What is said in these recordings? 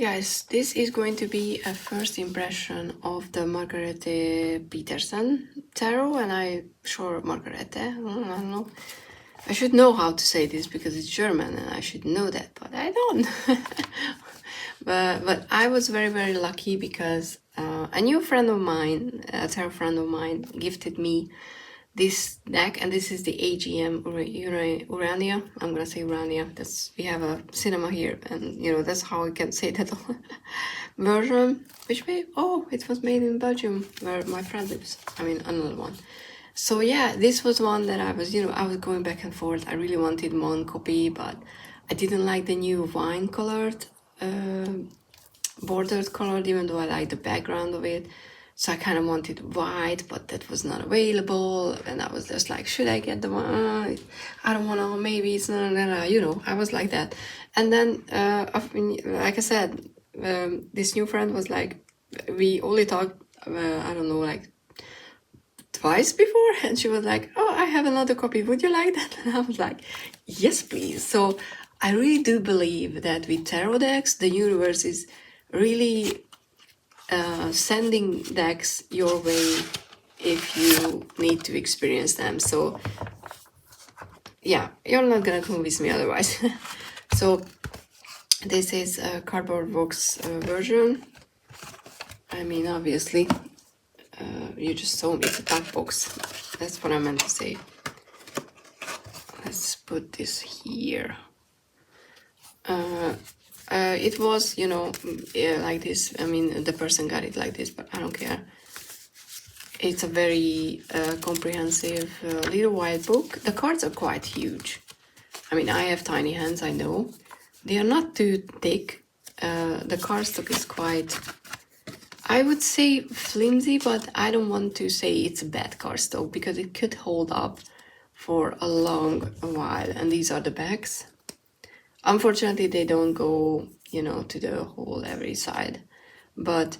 guys, this is going to be a first impression of the Margarete Petersen tarot, and Margarete, I don't know. I should know how to say this because it's German and I should know that, but I don't. but I was very, very lucky because a new friend of mine, a tarot friend of mine, gifted me this deck, and this is the AGM Urania. I'm gonna say Urania. We have a cinema here, and that's how I can say that version. It was made in Belgium, where my friend lives. I mean, another one. So yeah, this was one that I was going back and forth. I really wanted one copy, but I didn't like the new wine colored, bordered colored, even though I like the background of it. So I kind of wanted white, but that was not available. And I was just like, should I get the one? I don't want to, maybe it's not, I was like that. And then, like I said, this new friend was like, we only talked, I don't know, like twice before. And she was like, oh, I have another copy. Would you like that? And I was like, yes, please. So I really do believe that with tarot decks, the universe is really sending decks your way if you need to experience them. So yeah, you're not gonna convince me otherwise. So this is a cardboard box version. I mean, obviously, you just saw me, it's a pack box. That's what I meant to say. Let's put this here. It was, like this. I mean, the person got it like this, but I don't care. It's a very comprehensive little white book. The cards are quite huge. I mean, I have tiny hands, I know. They are not too thick. The cardstock is quite, I would say, flimsy, but I don't want to say it's a bad cardstock because it could hold up for a long while. And these are the backs. Unfortunately, they don't go, to the whole every side. But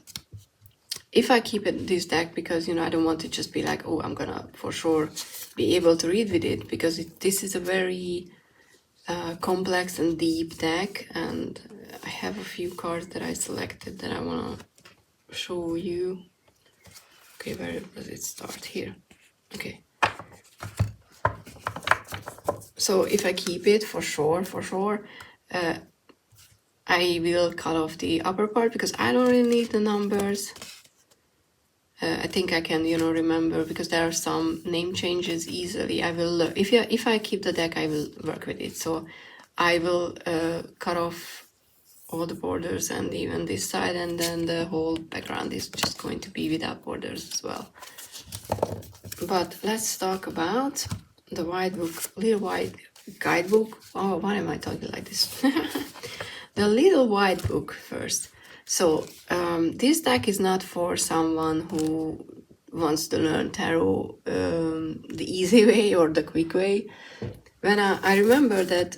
if I keep this deck, because, I don't want to just be like, oh, I'm gonna for sure be able to read with it, because this is a very complex and deep deck. And I have a few cards that I selected that I want to show you. Okay, where does it start? Here. Okay. So if I keep it, for sure, I will cut off the upper part because I don't really need the numbers. I think I can, remember, because there are some name changes easily. I will, if I keep the deck, I will work with it. So I will cut off all the borders and even this side, and then the whole background is just going to be without borders as well. But let's talk about the white book, little white guidebook. Oh, why am I talking like this? The little white book first. So this deck is not for someone who wants to learn tarot the easy way or the quick way. When I remember that,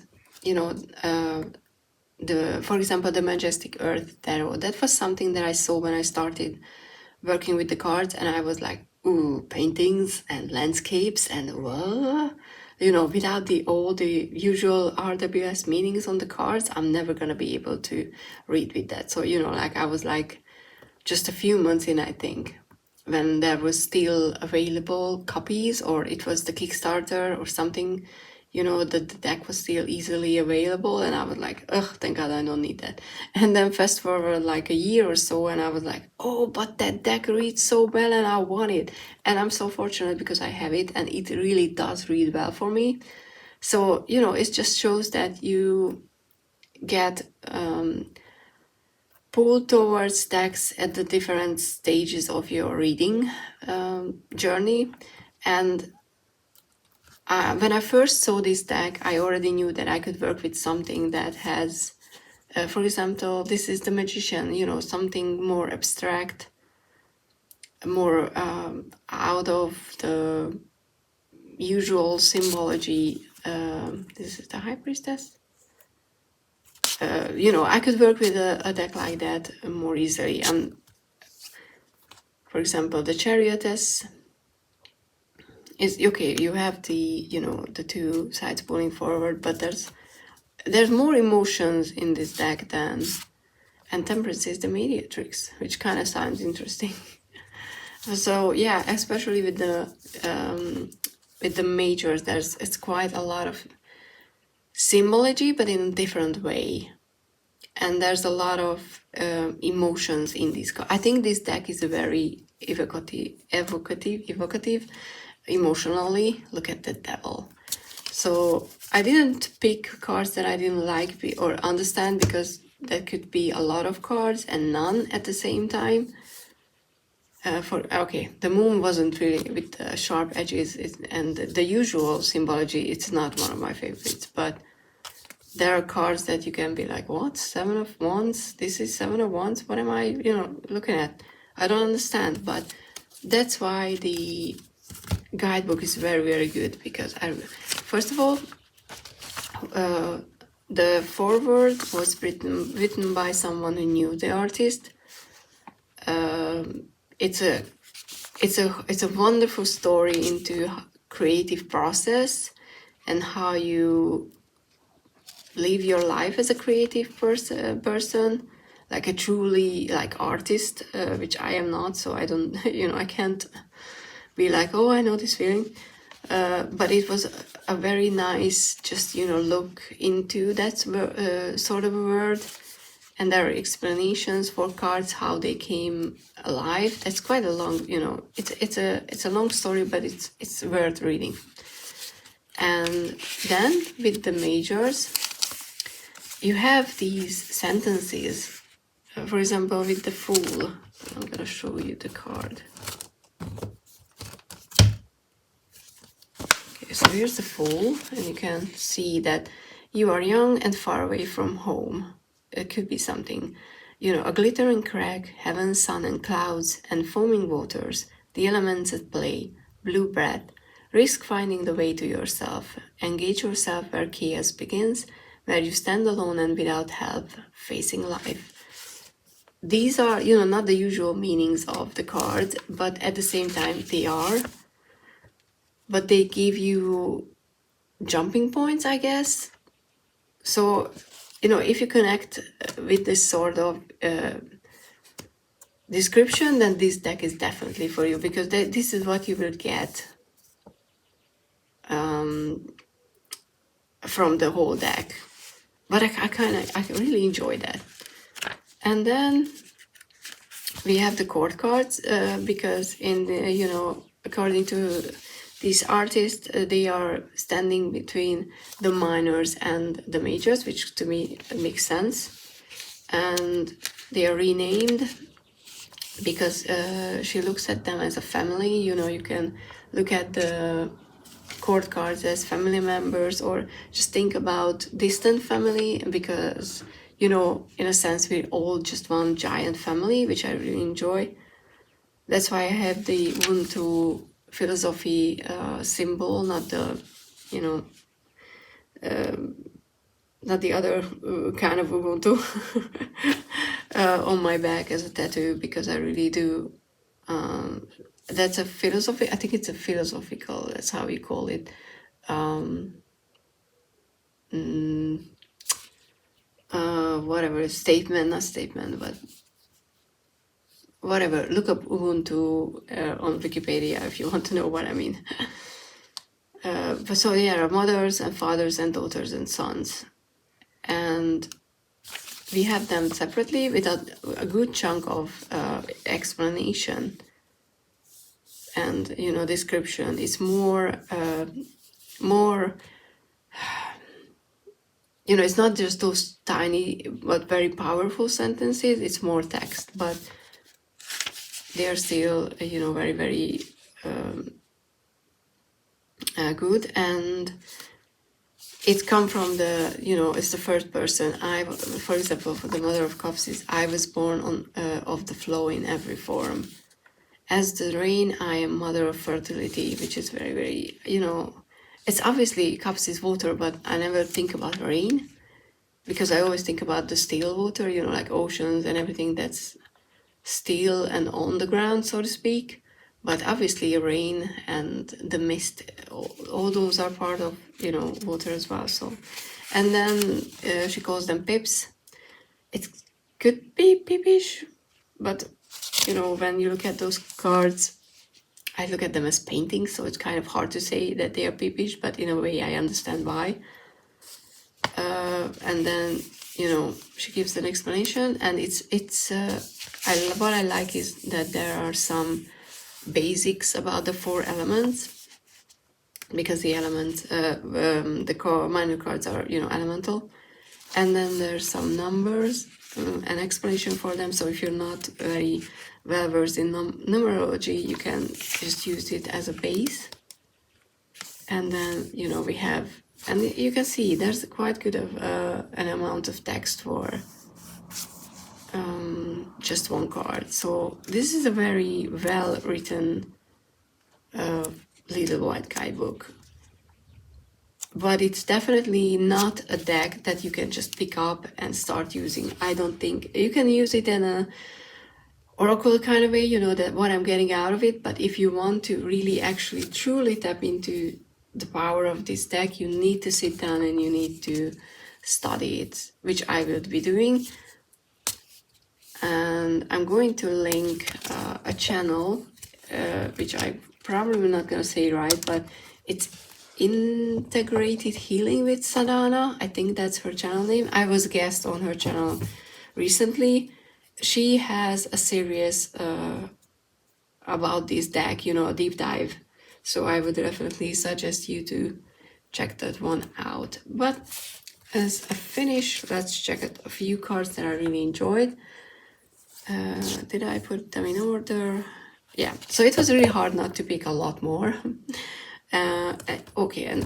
for example, the Majestic Earth Tarot, that was something that I saw when I started working with the cards, and I was like, ooh, paintings and landscapes and what? Without all the usual RWS meanings on the cards, I'm never gonna be able to read with that. So, I was like just a few months in, I think, when there was still available copies, or it was the Kickstarter or something, the deck was still easily available, and I was like, ugh, thank God I don't need that. And then fast forward like a year or so, and I was like, oh, but that deck reads so well and I want it. And I'm so fortunate because I have it, and it really does read well for me. So, it just shows that you get pulled towards decks at the different stages of your reading journey. And when I first saw this deck, I already knew that I could work with something that has, for example, this is the Magician, something more abstract, more out of the usual symbology. This is the High Priestess. I could work with a deck like that more easily. For example, the Chariotess is okay. You have the the two sides pulling forward, but there's more emotions in this deck than and Temperance is the mediatrix, which kind of sounds interesting. So yeah, especially with the majors, it's quite a lot of symbology, but in a different way. And there's a lot of emotions in this. I think this deck is a very evocative, emotionally. Look at the devil. So I didn't pick cards that I didn't like or understand, because that could be a lot of cards and none at the same time. The moon wasn't really with the sharp edges, and the usual symbology. It's not one of my favorites, but there are cards that you can be like, what? 7 of Wands? This is 7 of Wands? What am I, looking at? I don't understand. But that's why the guidebook is very, very good, because first of all, the foreword was written by someone who knew the artist. It's a wonderful story into creative process and how you live your life as a creative person, like a truly artist, which I am not, so I don't, I can't be like, oh, I know this feeling. But it was a very nice, just, look into that sort of a word. And there are explanations for cards, how they came alive. That's quite a long, it's a long story, but it's worth reading. And then with the majors, you have these sentences. For example, with the Fool, I'm gonna show you the card. Okay, so here's the Fool, and you can see that you are young and far away from home. It could be something, a glittering crag, heaven, sun and clouds, and foaming waters, the elements at play, blue breath. Risk finding the way to yourself. Engage yourself where chaos begins, where you stand alone and without help, facing life. These are, not the usual meanings of the cards, but at the same time they are. But they give you jumping points, I guess. So, if you connect with this sort of description, then this deck is definitely for you, because this is what you will get from the whole deck. But I really enjoy that. And then we have the court cards, because in the, according to these artists, they are standing between the minors and the majors, which to me makes sense. And they are renamed because she looks at them as a family. You can look at the court cards as family members, or just think about distant family, because, in a sense, we're all just one giant family, which I really enjoy. That's why I have the Ubuntu philosophy symbol, not the, not the other kind of Ubuntu on my back as a tattoo, because I really do. That's a philosophy. I think it's a philosophical. That's how we call it. Whatever, statement, not statement, but whatever. Look up Ubuntu on Wikipedia if you want to know what I mean. But so there are mothers and fathers and daughters and sons, and we have them separately without a good chunk of explanation and description. It's more it's not just those tiny but very powerful sentences. It's more text, but they are still very, very good. And it come from the it's the first person. For example, for the Mother of Cups is, I was born on of the flow in every form. As the rain, I am mother of fertility, which is very, very, it's obviously Cups is water, but I never think about rain, because I always think about the still water, like oceans and everything that's still and on the ground, so to speak. But obviously rain and the mist, all those are part of, water as well. So, and then she calls them pips. It's could be peepish, but you know, when you look at those cards, I look at them as paintings, so it's kind of hard to say that they are peepish, but in a way I understand why. And then, you know, she gives an explanation, and what I like is that there are some basics about the 4 elements, because the minor cards are, you know, elemental, and then there's some numbers, an explanation for them. So if you're not very well versed in numerology, you can just use it as a base. And then, you know, we have, and you can see there's quite good of an amount of text for just one card. So this is a very well written little white guidebook, but it's definitely not a deck that you can just pick up and start using. I don't think you can use it in a oracle kind of way, you know, that what I'm getting out of it. But if you want to really actually truly tap into the power of this deck, you need to sit down and you need to study it, which I will be doing. And I'm going to link a channel, which I probably not going to say right, but it's Integrated Healing with Sadhana. I think that's her channel name. I was a guest on her channel recently. She has a series about this deck, you know, a deep dive. So I would definitely suggest you to check that one out. But as a finish, let's check out a few cards that I really enjoyed. Did I put them in order? Yeah, so it was really hard not to pick a lot more. Okay, and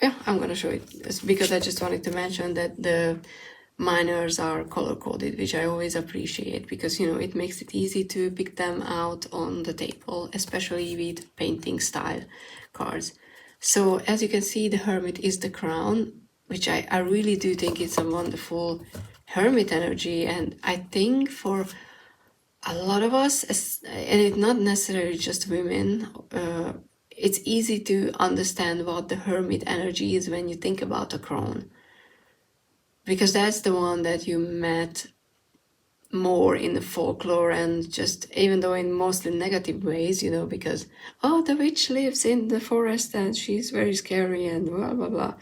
yeah, I'm gonna show it because I just wanted to mention that the minors are color-coded, which I always appreciate, because, you know, it makes it easy to pick them out on the table, especially with painting style cards. So as you can see, the Hermit is the crown, which I really do think it's a wonderful Hermit energy. And I think for a lot of us, and it's not necessarily just women, it's easy to understand what the Hermit energy is when you think about a crown, because that's the one that you met more in the folklore, and just, even though in mostly negative ways, you know, because, oh, the witch lives in the forest and she's very scary and blah blah blah.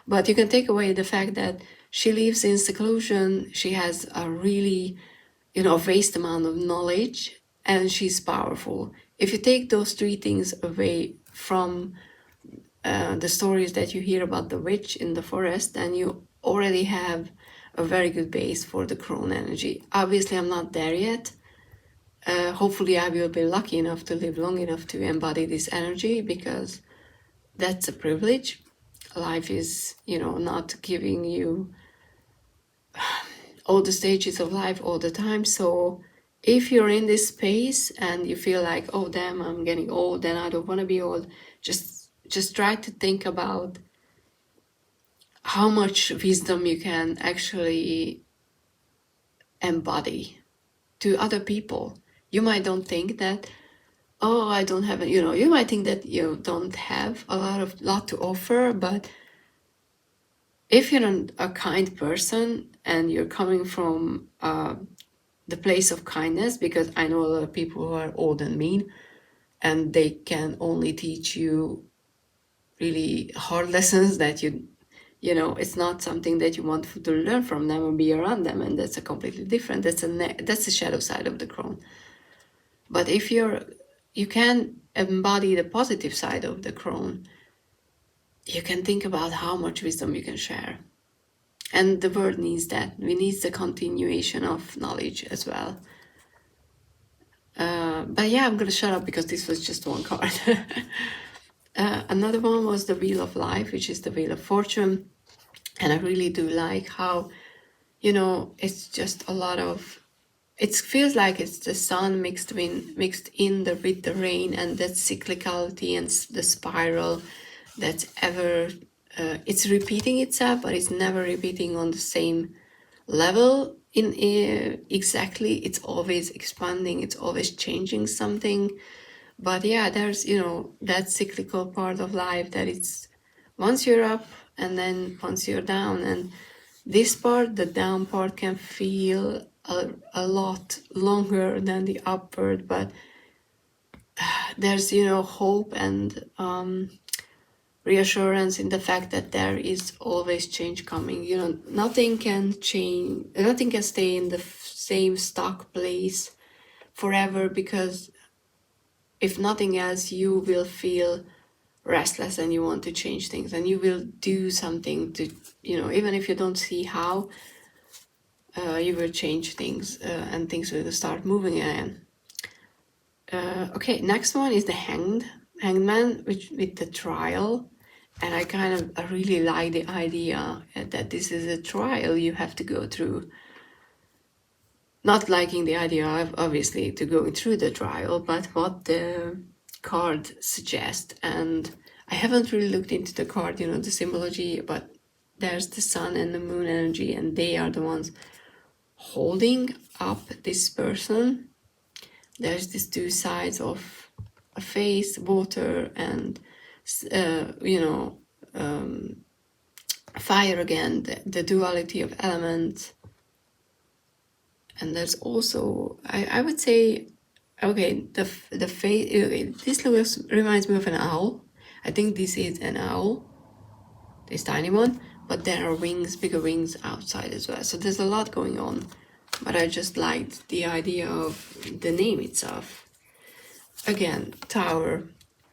But you can take away the fact that she lives in seclusion, she has a really, you know, vast amount of knowledge, and she's powerful. If you take those 3 things away from the stories that you hear about the witch in the forest, then you already have a very good base for the crone energy. Obviously, I'm not there yet. Hopefully, I will be lucky enough to live long enough to embody this energy, because that's a privilege. Life is, you know, not giving you all the stages of life all the time. So if you're in this space and you feel like, oh damn, I'm getting old and I don't want to be old, just try to think about how much wisdom you can actually embody to other people. You might don't think that, oh, I don't have, you know, you might think that you don't have a lot to offer, but if you're a kind person and you're coming from the place of kindness, because I know a lot of people who are old and mean, and they can only teach you really hard lessons that you know, it's not something that you want to learn from them or be around them, and that's a completely different, that's the shadow side of the crown. But if you can embody the positive side of the crown, you can think about how much wisdom you can share. And the world needs that. We need the continuation of knowledge as well. But yeah, I'm gonna shut up because this was just one card. Another one was the Wheel of Life, which is the Wheel of Fortune. And I really do like how, you know, it's just a lot of, it feels like it's the sun mixed in with the rain, and that cyclicality and the spiral that's ever, it's repeating itself, but it's never repeating on the same level exactly. It's always expanding, it's always changing something. But yeah, there's, you know, that cyclical part of life that it's once you're up and then once you're down, and this part, the down part, can feel a lot longer than the upward, but there's, hope and reassurance in the fact that there is always change coming. Nothing can change, nothing can stay in the same stuck place forever, because if nothing else, you will feel restless and you want to change things, and you will do something to, even if you don't see how, you will change things, and things will start moving again. Okay, next one is the Hanged Hangman, which with the trial. And I really like the idea that this is a trial you have to go through. Not liking the idea of, obviously, to go through the trial, but what the card suggests. And I haven't really looked into the card, the symbology, but there's the sun and the moon energy, and they are the ones holding up this person. There's these two sides of a face, water, and fire again, the duality of elements. And there's also, I would say, okay, the face, this reminds me of an owl. I think this is an owl, this tiny one, but there are wings, bigger wings outside as well. So there's a lot going on, but I just liked the idea of the name itself. Again, tower.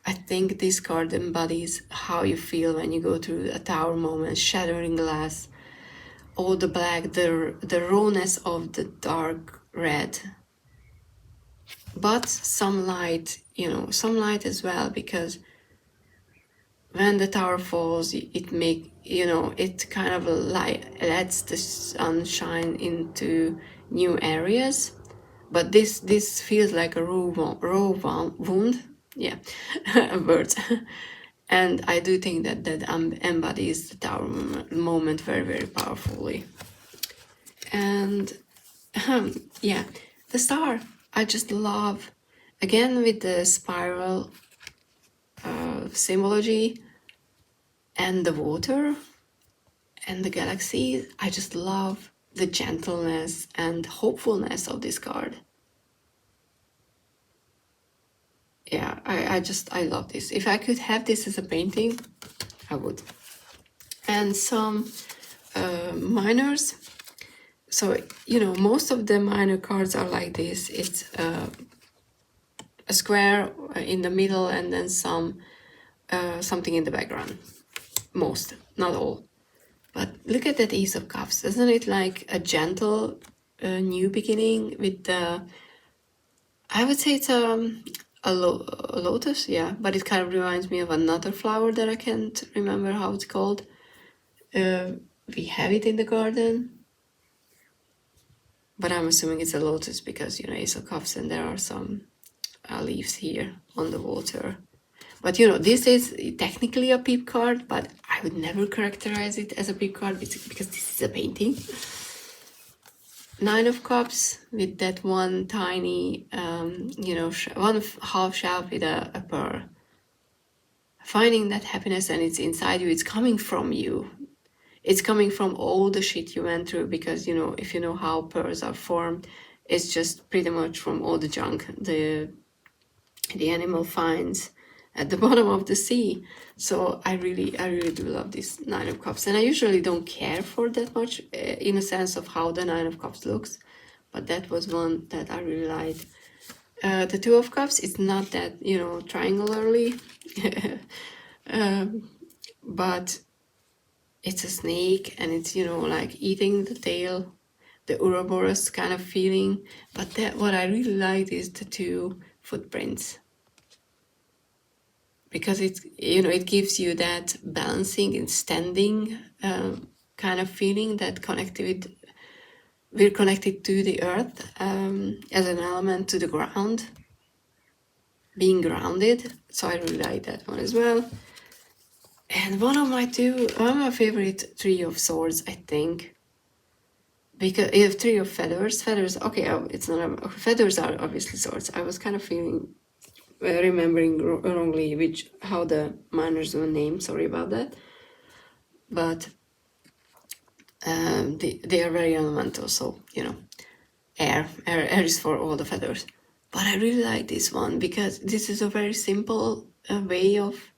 I think this card embodies how you feel when you go through a tower moment, shattering glass, all the black, the rawness of the dark red. But some light, some light as well, because when the tower falls, it kind of lets the sunshine into new areas. But this feels like a raw wound. Yeah, words. And I do think that embodies the tower moment very, very powerfully. And yeah, the star, I just love, again with the spiral symbology and the water and the galaxies. I just love the gentleness and hopefulness of this card. Yeah, I love this. If I could have this as a painting, I would. And some minors. So, most of the minor cards are like this. It's a square in the middle and then something in the background. Most, not all. But look at that Ace of Cups. Isn't it like a gentle new beginning with the... I would say it's a lotus, yeah. But it kind of reminds me of another flower that I can't remember how it's called. We have it in the garden. But I'm assuming it's a lotus because, Ace of Cups, and there are some leaves here on the water. But, this is technically a peep card, but I would never characterize it as a peep card because this is a painting. Nine of Cups with that one tiny, one half shelf with a pearl. Finding that happiness, and it's inside you, it's coming from you. It's coming from all the shit you went through, because, if you know how pearls are formed, it's just pretty much from all the junk the animal finds at the bottom of the sea. So I really do love this Nine of Cups. And I usually don't care for that much in a sense of how the Nine of Cups looks. But that was one that I really liked. The Two of Cups, it's not that, triangularly. But it's a snake, and it's, like eating the tail, the Ouroboros kind of feeling. But what I really liked is the two footprints, because it gives you that balancing and standing kind of feeling, that we're connected to the earth as an element, to the ground, being grounded. So I really like that one as well. And one of my favorite Three of Swords, I think, because you have Three of Feathers. Okay, it's not feathers are obviously swords. I was kind of remembering wrongly how the miners were named. Sorry about that. But they are very elemental, so air is for all the feathers. But I really like this one because this is a very simple way of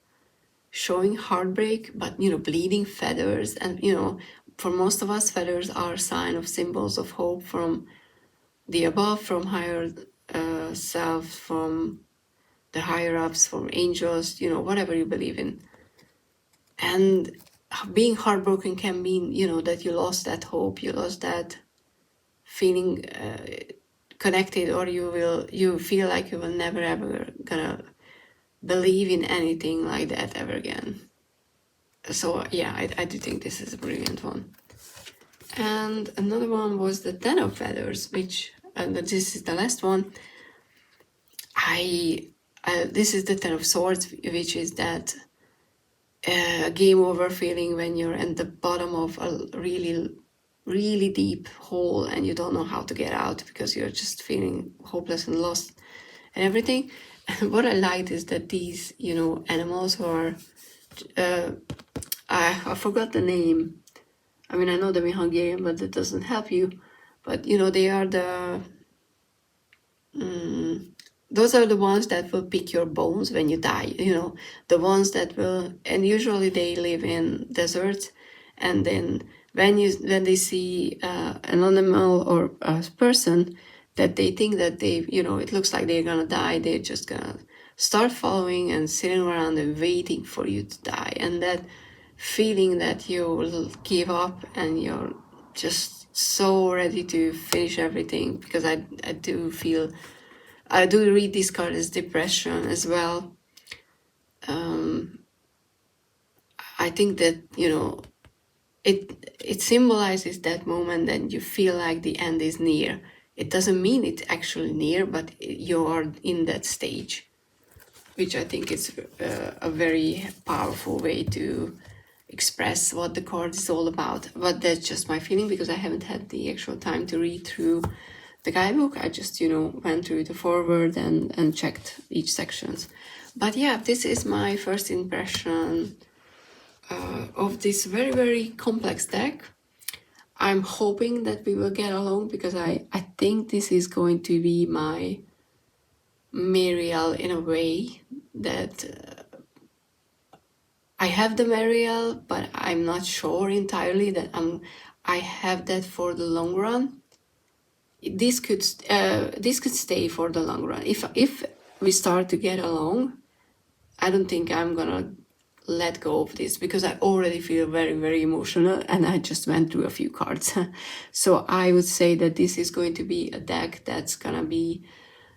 showing heartbreak, but bleeding feathers. And for most of us, feathers are sign of symbols of hope from the above, from higher self, from the higher ups, from angels, whatever you believe in. And being heartbroken can mean that you lost that hope, you lost that feeling connected, or you feel like you will never ever gonna believe in anything like that ever again. So yeah, I do think this is a brilliant one. And another one was the Ten of Feathers, which this is the last one. This is the Ten of Swords, which is that game over feeling when you're at the bottom of a really, really deep hole and you don't know how to get out because you're just feeling hopeless and lost and everything. And what I liked is that these, animals are, I forgot the name. I mean, I know them in Hungarian, but that doesn't help you. But, they are those are the ones that will pick your bones when you die, the ones that will, and usually they live in deserts. And then when they see an animal or a person that they think that it looks like they're gonna die, they're just gonna start following and sitting around and waiting for you to die. And that feeling that you will give up and you're just so ready to finish everything, because I do read this card as depression as well. I think that it symbolizes that moment that you feel like the end is near. It doesn't mean it's actually near, but you are in that stage, which I think is a very powerful way to express what the card is all about. But that's just my feeling, because I haven't had the actual time to read through the guidebook. I just went through the foreword and checked each sections. But yeah, this is my first impression of this very, very complex deck. I'm hoping that we will get along, because I think this is going to be my Mariel in a way that I have the Mariel, but I'm not sure entirely that I have that for the long run. This could stay for the long run. If we start to get along, I don't think I'm gonna let go of this, because I already feel very, very emotional, and I just went through a few cards. So I would say that this is going to be a deck that's gonna be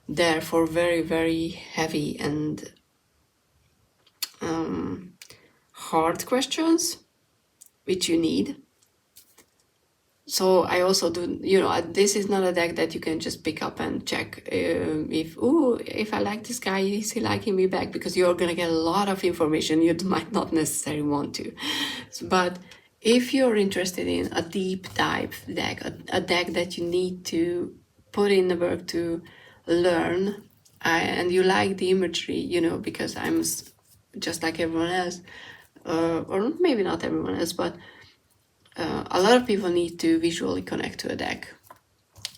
there for very, very heavy and hard questions, which you need. So I also do, this is not a deck that you can just pick up and check if I like this guy, is he liking me back? Because you're going to get a lot of information you might not necessarily want to. But if you're interested in a deep dive deck, a deck that you need to put in the work to learn, and you like the imagery, because I'm just like everyone else, or maybe not everyone else, but a lot of people need to visually connect to a deck,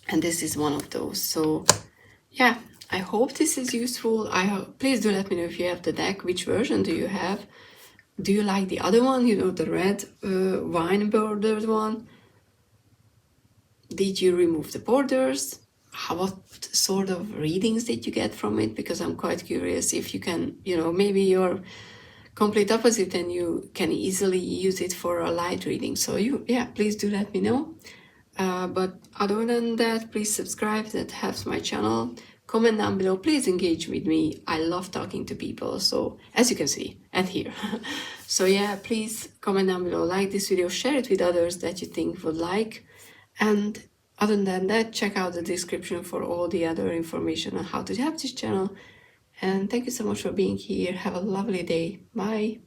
and this is one of those. So yeah, I hope this is useful. Please do let me know if you have the deck. Which version do you have? Do you like the other one, the red wine bordered one? Did you remove the borders? What sort of readings did you get from it? Because I'm quite curious if you can, maybe you're complete opposite and you can easily use it for a light reading. So please do let me know. But other than that, please subscribe. That helps my channel. Comment down below. Please engage with me. I love talking to people, so as you can see and hear. So yeah, please comment down below, like this video, share it with others that you think would like. And other than that, check out the description for all the other information on how to help this channel. And thank you so much for being here. Have a lovely day. Bye.